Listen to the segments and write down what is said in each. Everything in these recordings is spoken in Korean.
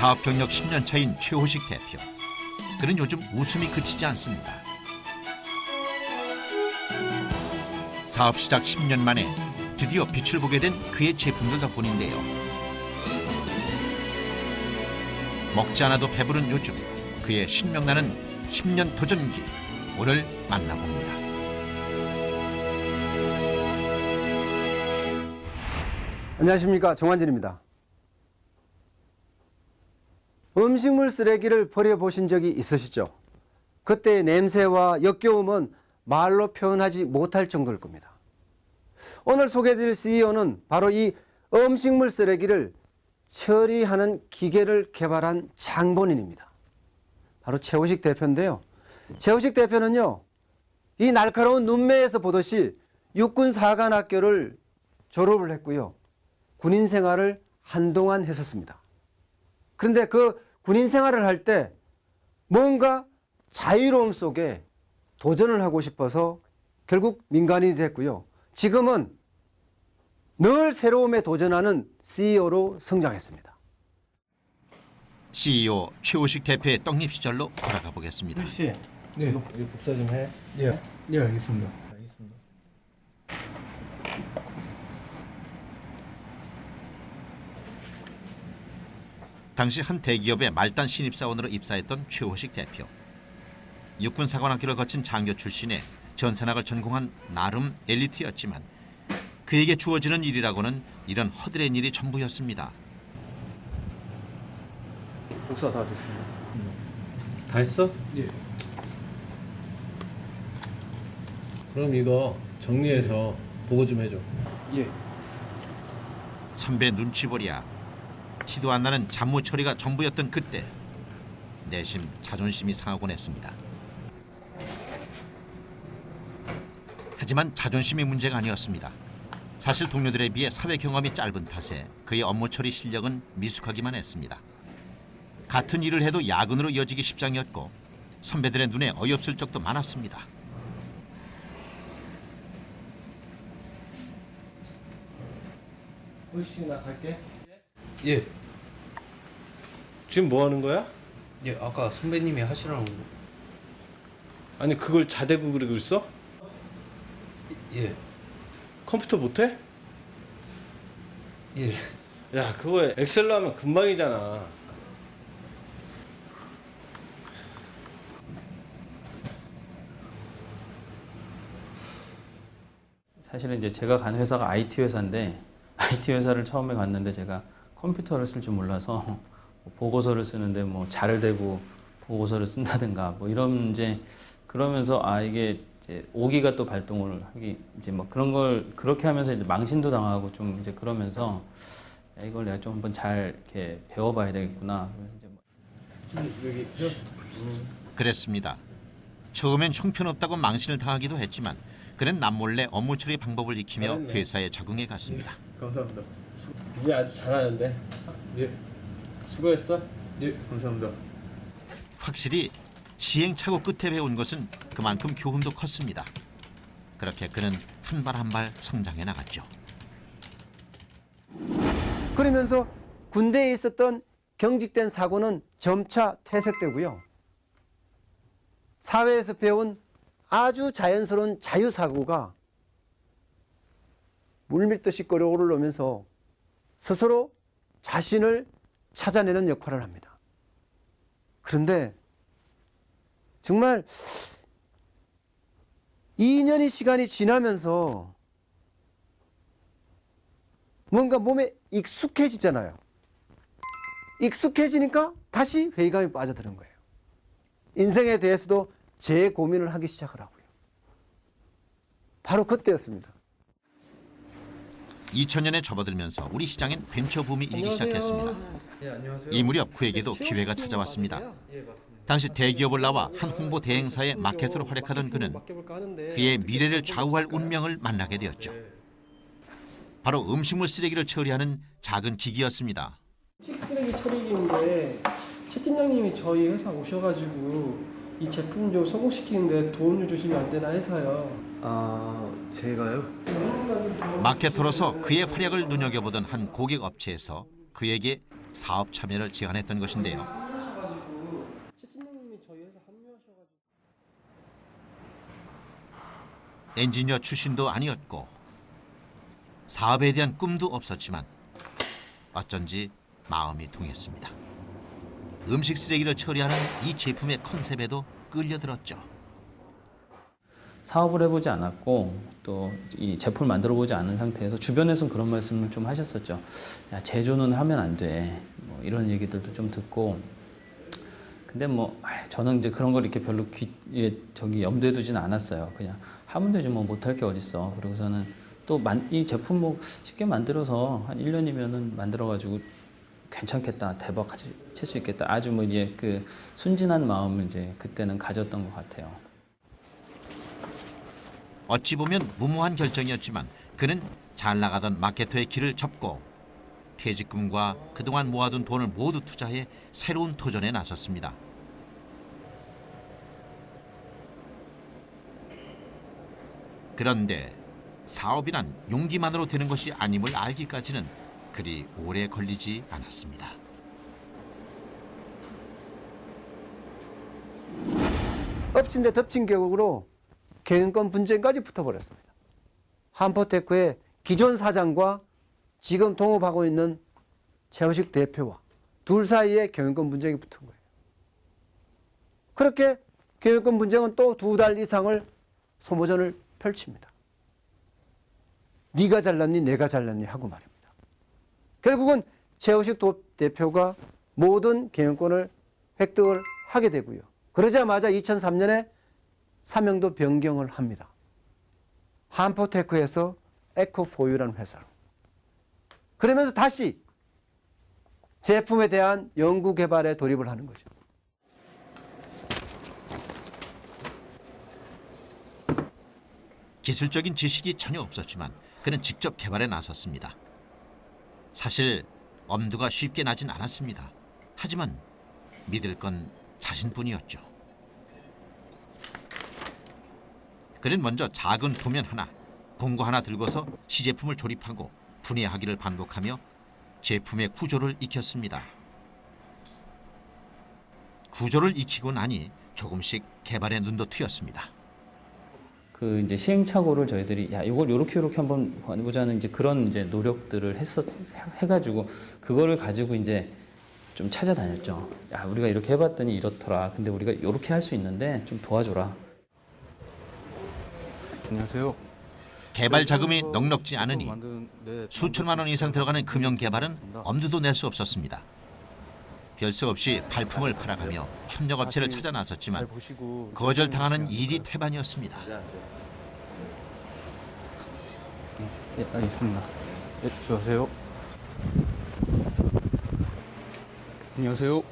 사업 경력 10년 차인 최호식 대표. 그는 요즘 웃음이 그치지 않습니다. 사업 시작 10년 만에 드디어 빛을 보게 된 그의 제품들 덕분인데요. 먹지 않아도 배부른 요즘, 그의 신명나는 10년 도전기, 오늘 만나봅니다. 안녕하십니까, 정환진입니다. 음식물 쓰레기를 버려보신 적이 있으시죠? 그때의 냄새와 역겨움은 말로 표현하지 못할 정도일 겁니다. 오늘 소개해드릴 CEO는 바로 이 음식물 쓰레기를 처리하는 기계를 개발한 장본인입니다. 바로 최호식 대표인데요. 최호식 대표는요, 이 날카로운 눈매에서 보듯이 육군사관학교를 졸업을 했고요. 군인 생활을 한동안 했었습니다. 그런데 그 군인 생활을 할 때 뭔가 자유로움 속에 도전을 하고 싶어서 결국 민간인이 됐고요. 지금은 늘 새로움에 도전하는 CEO로 성장했습니다. CEO 최호식 대표의 떡잎 시절로 돌아가 보겠습니다. 씨, 네. 이거 복사 좀 해. 예, 예, 알겠습니다. 알겠습니다. 당시 한 대기업의 말단 신입사원으로 입사했던 최호식 대표. 육군사관학교를 거친 장교 출신에 전산학을 전공한 나름 엘리트였지만 그에게 주어지는 일이라고는 이런 허드렛 일이 전부였습니다. 복사 다 됐습니다. 다 했어? 예. 그럼 이거 정리해서 보고 좀 해줘. 예. 선배 눈치보랴. 티도 안 나는 잡무 처리가 전부였던 그때 내심 자존심이 상하곤 했습니다. 하지만 자존심이 문제가 아니었습니다. 사실 동료들에 비해 사회 경험이 짧은 탓에 그의 업무 처리 실력은 미숙하기만 했습니다. 같은 일을 해도 야근으로 이어지기 십상이었고 선배들의 눈에 어이없을 적도 많았습니다. 호식 나 갈게. 예. 지금 뭐 하는 거야? 예, 아까 선배님이 하시라는 거. 아니 그걸 자대고 그리고 있어? 예. 컴퓨터 못해? 예. 야 그거 엑셀로 하면 금방이잖아. 사실은 이제 제가 간 회사가 IT 회사인데 IT 회사를 처음에 갔는데 제가 컴퓨터를 쓸 줄 몰라서 뭐 보고서를 쓰는데 뭐 자를 대고 보고서를 쓴다든가 뭐 이런 이제 그러면서 이게 이제 오기가 또 발동을 하기 이제 뭐 그런 걸 그렇게 하면서 이제 망신도 당하고 좀 이제 그러면서 야, 이걸 내가 좀 한번 잘 이렇게 배워봐야 되겠구나. 그래서 이제 여기 그랬습니다. 처음엔 형편없다고 망신을 당하기도 했지만 그는 남몰래 업무 처리 방법을 익히며 잘했네. 회사에 적응해 갔습니다. 감사합니다. 이제 아주 잘하는데. 예. 수고했어. 예, 감사합니다. 확실히 시행착오 끝에 배운 것은 그만큼 교훈도 컸습니다. 그렇게 그는 한 발 한 발 성장해 나갔죠. 그러면서 군대에 있었던 경직된 사고는 점차 퇴색되고요. 사회에서 배운 아주 자연스러운 자유사고가 물밀듯이 끌어오르면서 스스로 자신을 찾아내는 역할을 합니다. 그런데 정말 2년의 시간이 지나면서 뭔가 몸에 익숙해지잖아요. 익숙해지니까 다시 회의감에 빠져드는 거예요. 인생에 대해서도 재고민을 하기 시작을 하고요. 바로 그때였습니다. 2000년에 접어들면서 우리 시장엔 벤처 붐이 일기 시작했습니다. 예, 안녕하세요. 이 무렵 그에게도 기회가 찾아왔습니다. 예, 맞습니다. 당시 대기업을 나와 한 홍보 대행사의 마케터로 활약하던 그는 그의 미래를 좌우할 운명을 만나게 되었죠. 바로 음식물 쓰레기를 처리하는 작은 기기였습니다. 식쓰레기 처리기인데 최 팀장님이 저희 회사 오셔가지고 이 제품 좀 성공시키는데 도움을 주시면 안 되나 해서요. 제가요? 마케터로서 그의 활약을 눈여겨보던 한 고객 업체에서 그에게 사업 참여를 제안했던 것인데요. 합류하셔가지고 최 팀장님이 저희 회사 합류하셔가지고 엔지니어 출신도 아니었고 사업에 대한 꿈도 없었지만 어쩐지 마음이 통했습니다. 음식 쓰레기를 처리하는 이 제품의 컨셉에도 끌려들었죠. 사업을 해보지 않았고 또 이 제품을 만들어보지 않은 상태에서 주변에서는 그런 말씀을 좀 하셨었죠. 야, 제조는 하면 안 돼. 뭐 이런 얘기들도 좀 듣고. 근데 뭐 저는 이제 그런 걸 이렇게 별로 염두에 두지는 않았어요. 그냥 하면 되지 뭐 못할 게 어딨어. 그러고서는 또 이 제품 뭐 쉽게 만들어서 한 1년이면은 만들어가지고 괜찮겠다, 대박 칠 수 있겠다. 아주 뭐 이제 그 순진한 마음을 이제 그때는 가졌던 것 같아요. 어찌 보면 무모한 결정이었지만 그는 잘 나가던 마케터의 길을 접고 퇴직금과 그동안 모아둔 돈을 모두 투자해 새로운 도전에 나섰습니다. 그런데 사업이란 용기만으로 되는 것이 아님을 알기까지는 그리 오래 걸리지 않았습니다. 엎친 데 덮친 격으로 경영권 분쟁까지 붙어버렸습니다. 한포테크의 기존 사장과 지금 동업하고 있는 최우식 대표와 둘 사이에 경영권 분쟁이 붙은 거예요. 그렇게 경영권 분쟁은 또 2달 이상을 소모전을 펼칩니다. 네가 잘났니 내가 잘났니 하고 말입니다. 결국은 최우식 대표가 모든 경영권을 획득을 하게 되고요. 그러자마자 2003년에 사명도 변경을 합니다. 한포테크에서 에코포유라는 회사로. 그러면서 다시 제품에 대한 연구 개발에 돌입을 하는 거죠. 기술적인 지식이 전혀 없었지만 그는 직접 개발에 나섰습니다. 사실 엄두가 쉽게 나진 않았습니다. 하지만 믿을 건 자신뿐이었죠. 그는 먼저 작은 도면 하나, 공구 하나 들고서 시제품을 조립하고 분해하기를 반복하며 제품의 구조를 익혔습니다. 구조를 익히고 나니 조금씩 개발의 눈도 트였습니다. 그 이제 시행착오를 저희들이 야 이걸 요렇게 한번 해보자는 이제 그런 이제 노력들을 해가지고 그거를 가지고 이제 좀 찾아다녔죠. 야 우리가 이렇게 해봤더니 이렇더라. 근데 우리가 요렇게 할 수 있는데 좀 도와줘라. 안녕하세요. 개발 자금이 넉넉지 않으니 수천만 원 이상 들어가는 금형 개발은 엄두도 낼 수 없었습니다. 별 수 없이 발품을 팔아가며 협력업체를 찾아 나섰지만 거절당하는 이지퇴반이었습니다. 네, 알겠습니다. 네, 수고하세요. 안녕하세요.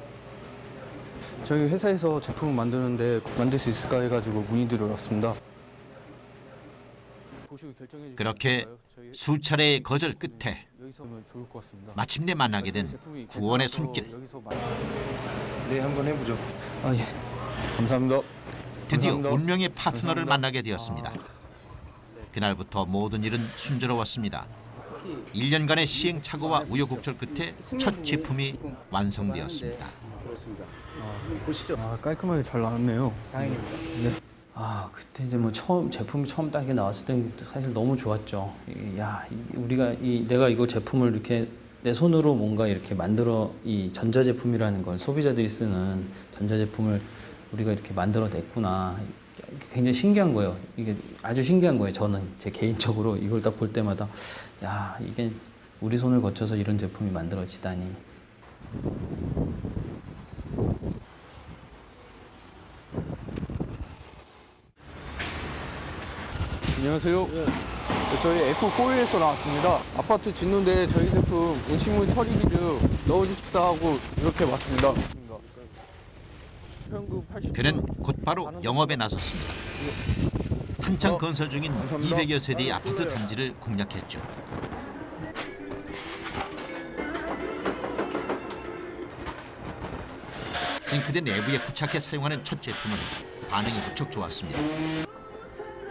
저희 회사에서 제품을 만드는데 만들 수 있을까 해가지고 문의드려 왔습니다. 보시고 결정해 주시면 그렇게 될까요? 저희 수차례의 거절 끝에 여기서 하면 좋을 것 같습니다. 마침내 만나게 된 제품이 구원의 괜찮아서 손길. 여기서 네, 한번 해보죠. 아 예. 감사합니다. 드디어 감사합니다. 운명의 파트너를 감사합니다. 만나게 되었습니다. 그날부터 모든 일은 순조로웠습니다. 1년간의 시행착오와 우여곡절 끝에 첫 제품이 완성되었습니다. 보시죠. 아 깔끔하게 잘 나왔네요. 아 그때 이제 뭐 제품이 처음 딱 나왔을 때는 사실 너무 좋았죠. 야 우리가 내가 이거 제품을 이렇게 내 손으로 뭔가 이렇게 만들어 이 전자제품이라는 걸 소비자들이 쓰는 전자제품을 우리가 이렇게 만들어냈구나. 굉장히 신기한 거예요. 이게 아주 신기한 거예요. 저는 제 개인적으로 이걸 딱 볼 때마다 야 이게 우리 손을 거쳐서 이런 제품이 만들어지다니. 안녕하세요. 저희 에코4에서 나왔습니다. 아파트 짓는데 저희 제품 음식물 처리 기준 넣어주십사 하고 이렇게 왔습니다. 현금 80. 그는 곧바로 영업에 나섰습니다. 한창 건설 중인 200여 세대의 아파트 단지를 공략했죠. 싱크대 내부에 부착해 사용하는 첫 제품은 반응이 무척 좋았습니다.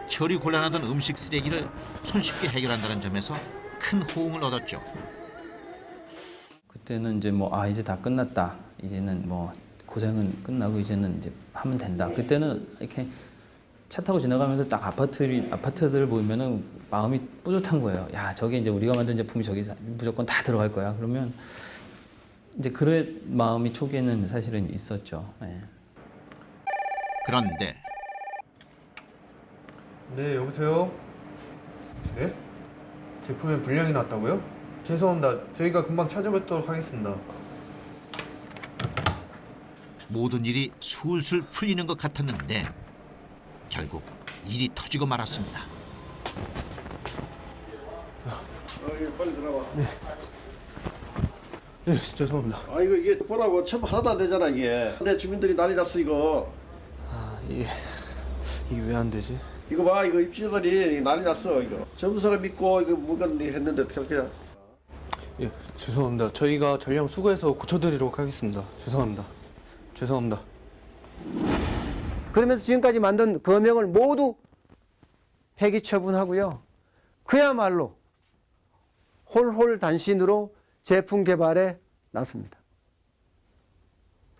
처리 곤란하던 음식 쓰레기를 손쉽게 해결한다는 점에서 큰 호응을 얻었죠. 그때는 이제 뭐 이제 다 끝났다. 이제는 뭐 고생은 끝나고 이제는 이제 하면 된다. 그때는 이렇게 차 타고 지나가면서 딱 아파트들 보면은 마음이 뿌듯한 거예요. 야, 저게 이제 우리가 만든 제품이 저기 무조건 다 들어갈 거야. 그러면 이제 그런 마음이 초기에는 사실은 있었죠. 예. 그런데 네, 여보세요? 네? 제품에 불량이 났다고요? 죄송합니다. 저희가 금방 찾아뵙도록 하겠습니다. 모든 일이 술술 풀리는 것 같았는데 결국 일이 터지고 말았습니다. 빨리 들어와. 네, 죄송합니다. 아 이게 보라고 첨부 하나도 안 되잖아 이게. 근데 주민들이 난리 났어 이거. 이게 왜 안 되지? 이거 봐 이거 입주자들이 난리 났어 이거. 전부 사람 믿고 이거 물건 했는데 어떻게 해? 예, 죄송합니다. 저희가 전량 수거해서 고쳐드리도록 하겠습니다. 죄송합니다. 죄송합니다. 그러면서 지금까지 만든 거명을 모두 폐기 처분하고요. 그야말로 홀홀단신으로 제품 개발에 나섭니다.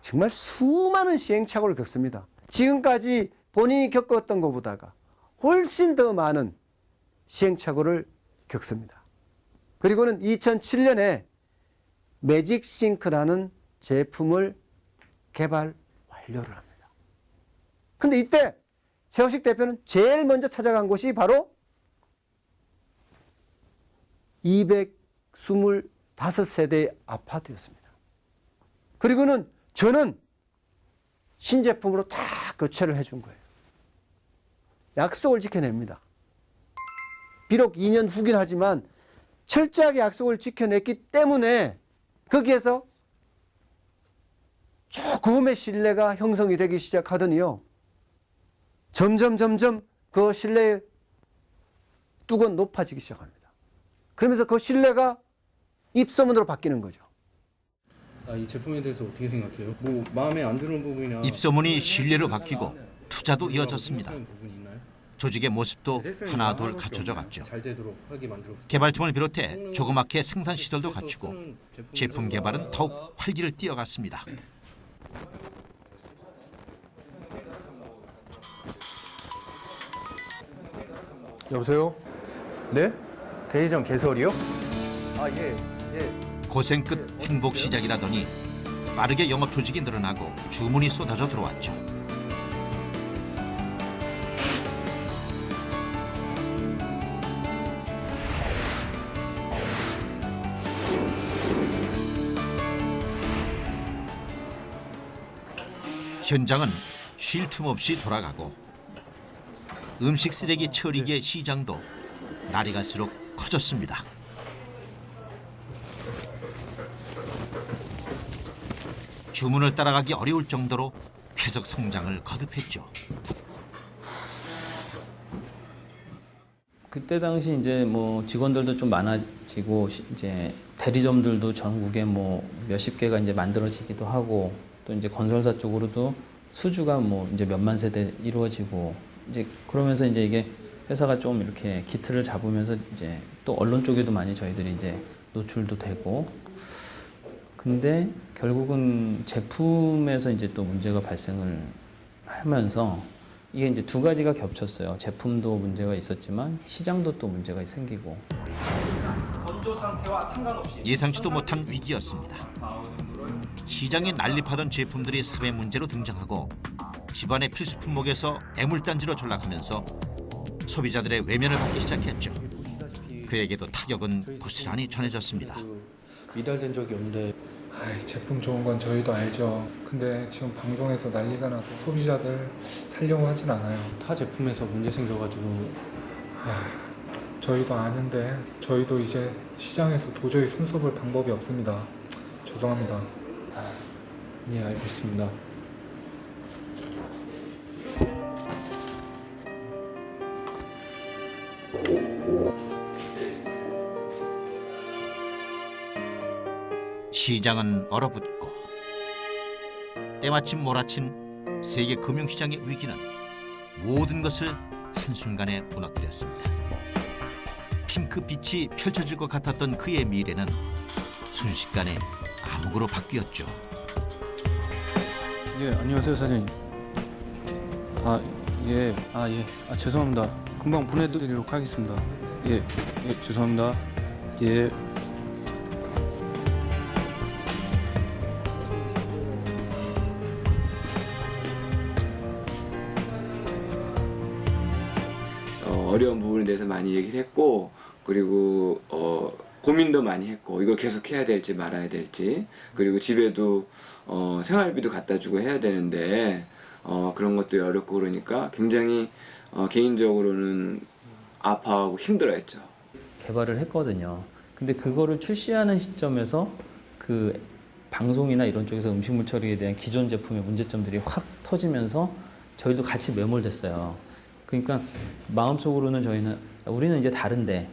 정말 수많은 시행착오를 겪습니다. 지금까지 본인이 겪었던 것보다가 훨씬 더 많은 시행착오를 겪습니다. 그리고는 2007년에 매직싱크라는 제품을 개발 완료를 합니다. 근데 이때 최호식 대표는 제일 먼저 찾아간 곳이 바로 225세대의 아파트였습니다. 그리고는 저는 신제품으로 다 교체를 해준 거예요. 약속을 지켜냅니다. 비록 2년 후긴 하지만 철저하게 약속을 지켜냈기 때문에 거기에서 조금의 신뢰가 형성이 되기 시작하더니요. 점점 그 신뢰의 뚝은 높아지기 시작합니다. 그러면서 그 신뢰가 입소문으로 바뀌는 거죠. 이 제품에 대해서 어떻게 생각해요? 뭐 마음에 안 드는 부분이나 입소문이 신뢰로 바뀌고 투자도 이어졌습니다. 못하는 부분이 있나요? 조직의 모습도 세상에 하나둘 하나밖에 갖춰져 없나요? 갔죠. 잘 되도록 하게 만들어. 개발팀을 비롯해 조그맣게 생산 시설도 갖추고 제품 개발은 더욱 활기를 띠어갔습니다. 여보세요? 네? 대리점 개설이요? 고생 끝 행복 시작이라더니 빠르게 영업 조직이 늘어나고 주문이 쏟아져 들어왔죠. 현장은 쉴 틈 없이 돌아가고 음식 쓰레기 처리기의 시장도 날이 갈수록 커졌습니다. 주문을 따라가기 어려울 정도로 계속 성장을 거듭했죠. 그때 당시 이제 뭐 직원들도 좀 많아지고 이제 대리점들도 전국에 뭐 몇십 개가 이제 만들어지기도 하고 또 이제 건설사 쪽으로도 수주가 뭐 이제 몇만 세대 이루어지고 이제 그러면서 이제 이게 회사가 좀 이렇게 기틀을 잡으면서 이제 또 언론 쪽에도 많이 저희들이 이제 노출도 되고 근데 결국은 제품에서 이제 또 문제가 발생을 하면서 이게 이제 두 가지가 겹쳤어요. 제품도 문제가 있었지만 시장도 또 문제가 생기고. 예상치도 못한 위기였습니다. 시장에 난립하던 제품들이 사회 문제로 등장하고 집안의 필수 품목에서 애물단지로 전락하면서 소비자들의 외면을 받기 시작했죠. 그에게도 타격은 고스란히 전해졌습니다. 미달된 적이 없는데 제품 좋은 건 저희도 알죠. 근데 지금 방송에서 난리가 나서 소비자들 살려고 하진 않아요. 타 제품에서 문제 생겨가지고 저희도 아는데 저희도 이제 시장에서 도저히 손써볼 방법이 없습니다. 죄송합니다. 예, 알겠습니다. 시장은 얼어붙고 때마침 몰아친 세계 금융시장의 위기는 모든 것을 한순간에 무너뜨렸습니다. 핑크빛이 펼쳐질 것 같았던 그의 미래는 순식간에 감옥으로 바뀌었죠. 예, 안녕하세요, 사장님. 예. 죄송합니다. 금방 보내드리도록 하겠습니다. 예, 죄송합니다. 예. 어려운 부분에 대해서 많이 얘기를 했고, 그리고 고민도 많이 했고, 이걸 계속 해야 될지 말아야 될지, 그리고 집에도 생활비도 갖다 주고 해야 되는데 그런 것도 어렵고 그러니까 굉장히 개인적으로는 아파하고 힘들어했죠. 개발을 했거든요. 근데 그거를 출시하는 시점에서 그 방송이나 이런 쪽에서 음식물 처리에 대한 기존 제품의 문제점들이 확 터지면서 저희도 같이 매몰됐어요. 그러니까 마음속으로는 우리는 이제 다른데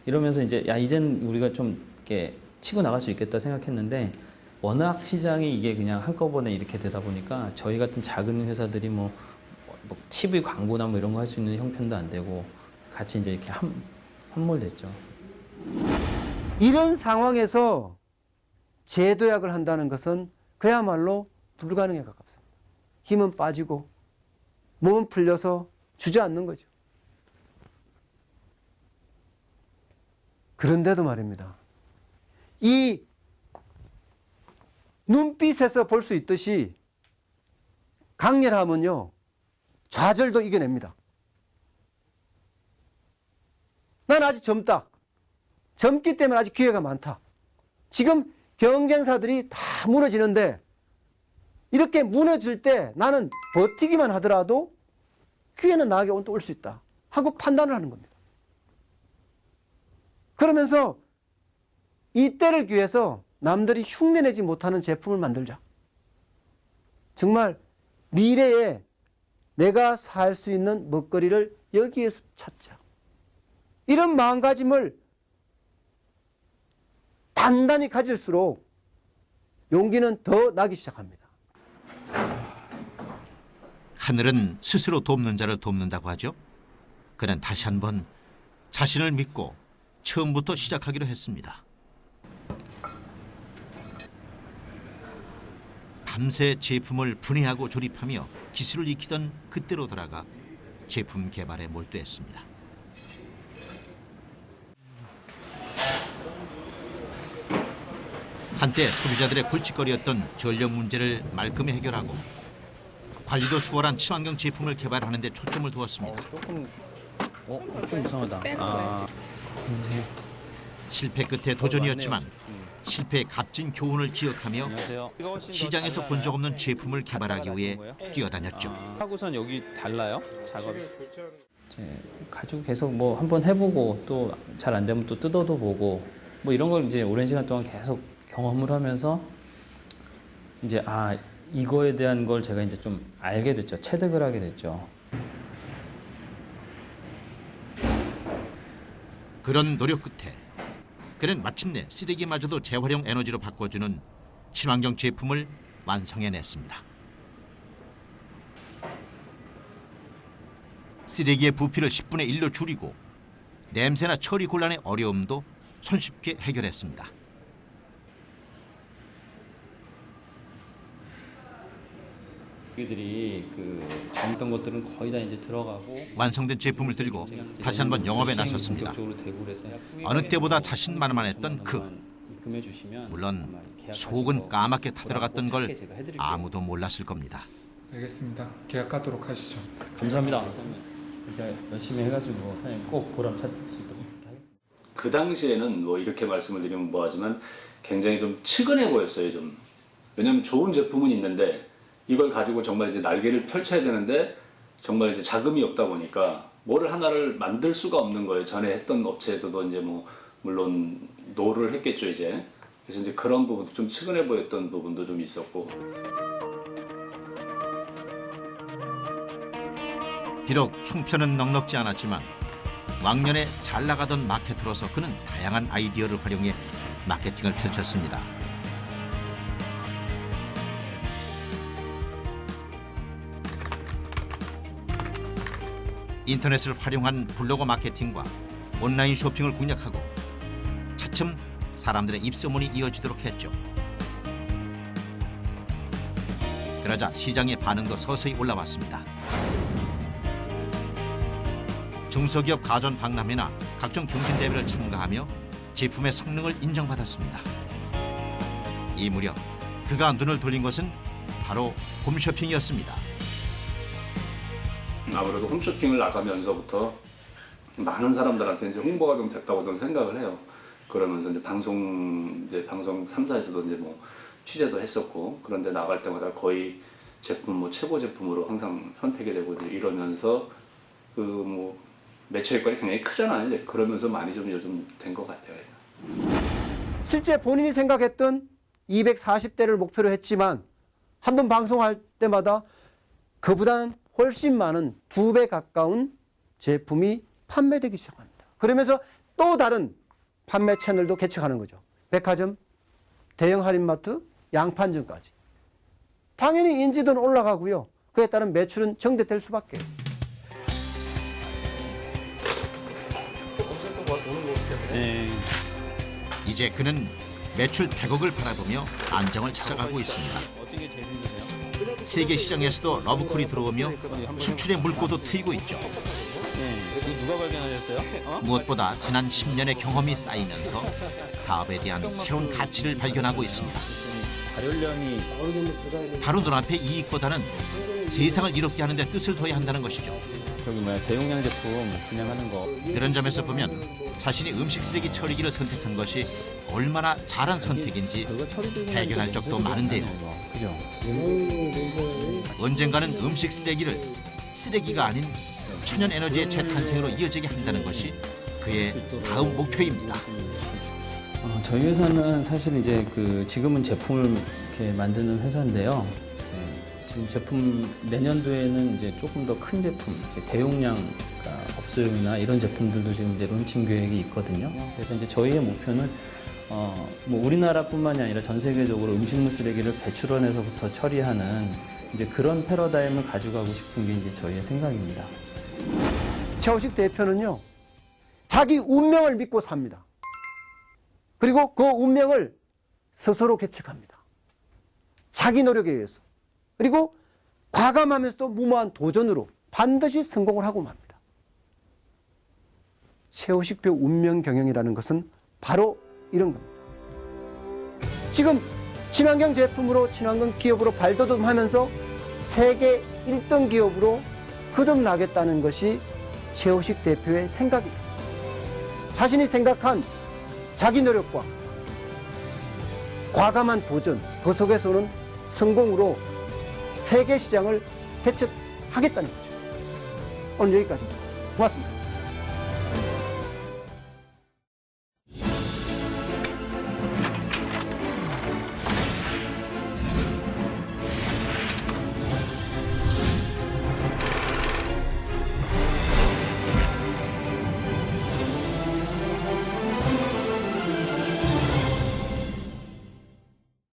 이러면서 이제 이젠 우리가 좀 이렇게 치고 나갈 수 있겠다 생각했는데 워낙 시장이 이게 그냥 한꺼번에 이렇게 되다 보니까 저희 같은 작은 회사들이 뭐 TV 광고나 뭐 이런 거 할 수 있는 형편도 안 되고 같이 이제 이렇게 함몰됐죠. 이런 상황에서 재도약을 한다는 것은 그야말로 불가능에 가깝습니다. 힘은 빠지고 몸은 풀려서 주저앉는 거죠. 그런데도 말입니다. 이 눈빛에서 볼 수 있듯이 강렬하면요, 좌절도 이겨냅니다. 난 아직 젊다. 젊기 때문에 아직 기회가 많다. 지금 경쟁사들이 다 무너지는데 이렇게 무너질 때 나는 버티기만 하더라도 기회는 나에게 또 올 수 있다 하고 판단을 하는 겁니다. 그러면서 이 때를 기해서 남들이 흉내내지 못하는 제품을 만들자. 정말 미래에 내가 살 수 있는 먹거리를 여기에서 찾자. 이런 마음가짐을 단단히 가질수록 용기는 더 나기 시작합니다. 하늘은 스스로 돕는 자를 돕는다고 하죠. 그는 다시 한번 자신을 믿고 처음부터 시작하기로 했습니다. 밤새 제품을 분해하고 조립하며 기술을 익히던 그때로 돌아가 제품 개발에 몰두했습니다. 한때 소비자들의 골칫거리였던 전력 문제를 말끔히 해결하고 관리도 수월한 친환경 제품을 개발하는 데 초점을 두었습니다. 좀 이상하다. 실패 끝에 도전이었지만 실패의 값진 교훈을 기억하며 안녕하세요. 시장에서 본 적 없는 제품을 개발하기 위해 뛰어다녔죠. 하고선 여기 달라요? 작업이? 가지고 계속 뭐 한번 해보고 또 잘 안 되면 또 뜯어도 보고 뭐 이런 걸 이제 오랜 시간 동안 계속 경험을 하면서 이제 이거에 대한 걸 제가 이제 좀 알게 됐죠. 체득을 하게 됐죠. 그런 노력 끝에 그는 마침내 쓰레기마저도 재활용 에너지로 바꿔주는 친환경 제품을 완성해냈습니다. 쓰레기의 부피를 10분의 1로 줄이고 냄새나 처리 곤란의 어려움도 손쉽게 해결했습니다. 기들이 그 젊던 것들은 거의 다 이제 들어가고 완성된 제품을 들고 다시 한번 영업에 나섰습니다. 어느 때보다 자신만만했던 물론 속은 까맣게 타들어갔던 걸 아무도 몰랐을 겁니다. 알겠습니다. 계약하도록 하시죠. 감사합니다. 제가 열심히 해가지고 꼭 보람 찾을 수 있도록 하겠습니다. 그 당시에는 뭐 이렇게 말씀을 드리면 뭐하지만 굉장히 좀 측은해 보였어요. 좀 왜냐하면 좋은 제품은 있는데 이걸 가지고 정말 이제 날개를 펼쳐야 되는데 정말 이제 자금이 없다 보니까 뭐를 하나를 만들 수가 없는 거예요. 전에 했던 업체에서도 이제 뭐 물론 노를 했겠죠 이제. 그래서 이제 그런 부분도 좀 측은해 보였던 부분도 좀 있었고. 비록 형편은 넉넉지 않았지만 왕년에 잘 나가던 마케터로서 그는 다양한 아이디어를 활용해 마케팅을 펼쳤습니다. 인터넷을 활용한 블로거 마케팅과 온라인 쇼핑을 공략하고 차츰 사람들의 입소문이 이어지도록 했죠. 그러자 시장의 반응도 서서히 올라왔습니다. 중소기업 가전 박람회나 각종 경진 대회를 참가하며 제품의 성능을 인정받았습니다. 이 무렵 그가 눈을 돌린 것은 바로 홈쇼핑이었습니다. 아무래도 홈쇼핑을 나가면서부터 많은 사람들한테 이제 홍보가 좀 됐다고 저는 생각을 해요. 그러면서 이제 방송 3사에서도 이제 뭐 취재도 했었고, 그런데 나갈 때마다 거의 제품 뭐 최고 제품으로 항상 선택이 되고 이러면서 그 뭐 매체 효과가 굉장히 크잖아요. 이제 그러면서 많이 좀 요즘 된 것 같아요. 실제 본인이 생각했던 240대를 목표로 했지만 한 번 방송할 때마다 그보다는 훨씬 많은 2배 가까운 제품이 판매되기 시작합니다. 그러면서 또 다른 판매 채널도 개척하는 거죠. 백화점, 대형 할인마트, 양판점까지. 당연히 인지도는 올라가고요. 그에 따른 매출은 정대될 수밖에. 이제 그는 매출 100억을 바라보며 안정을 찾아가고 있습니다. 세계 시장에서도 러브콜이 들어오며 수출의 물꼬도 트이고 있죠. 누가 발견하셨어요? 무엇보다 지난 10년의 경험이 쌓이면서 사업에 대한 새로운 가치를 발견하고 있습니다. 발열량이 바로 눈앞의 이익보다는 세상을 이롭게 하는 데 뜻을 둬야 한다는 것이죠. 대용량 제품 분양하는 거. 그런 점에서 보면 자신이 음식 쓰레기 처리기를 선택한 것이 얼마나 잘한 선택인지 발견할 적도 많은데요. 그죠? 언젠가는 음식 쓰레기를 쓰레기가 아닌 천연 에너지의 재탄생으로 이어지게 한다는 것이 그의 다음 목표입니다. 저희 회사는 사실 이제 지금은 제품을 이렇게 만드는 회사인데요. 지금 제품 내년도에는 이제 조금 더 큰 제품, 이제 대용량 업소용이나 이런 제품들도 지금 이제 론칭 계획이 있거든요. 그래서 이제 저희의 목표는 뭐 우리나라뿐만이 아니라 전 세계적으로 음식물 쓰레기를 배출원에서부터 처리하는 이제 그런 패러다임을 가져가고 싶은 게 이제 저희의 생각입니다. 최호식 대표는요, 자기 운명을 믿고 삽니다. 그리고 그 운명을 스스로 개척합니다. 자기 노력에 의해서. 그리고 과감하면서도 무모한 도전으로 반드시 성공을 하고 맙니다. 최호식표 운명 경영이라는 것은 바로 이런 겁니다. 지금 친환경 제품으로 친환경 기업으로 발돋움하면서 세계 1등 기업으로 거듭나겠다는 것이 최호식 대표의 생각입니다. 자신이 생각한 자기 노력과 과감한 도전, 그 속에서 오는 성공으로 세계 시장을 개척하겠다는 거죠. 오늘 여기까지입니다. 고맙습니다.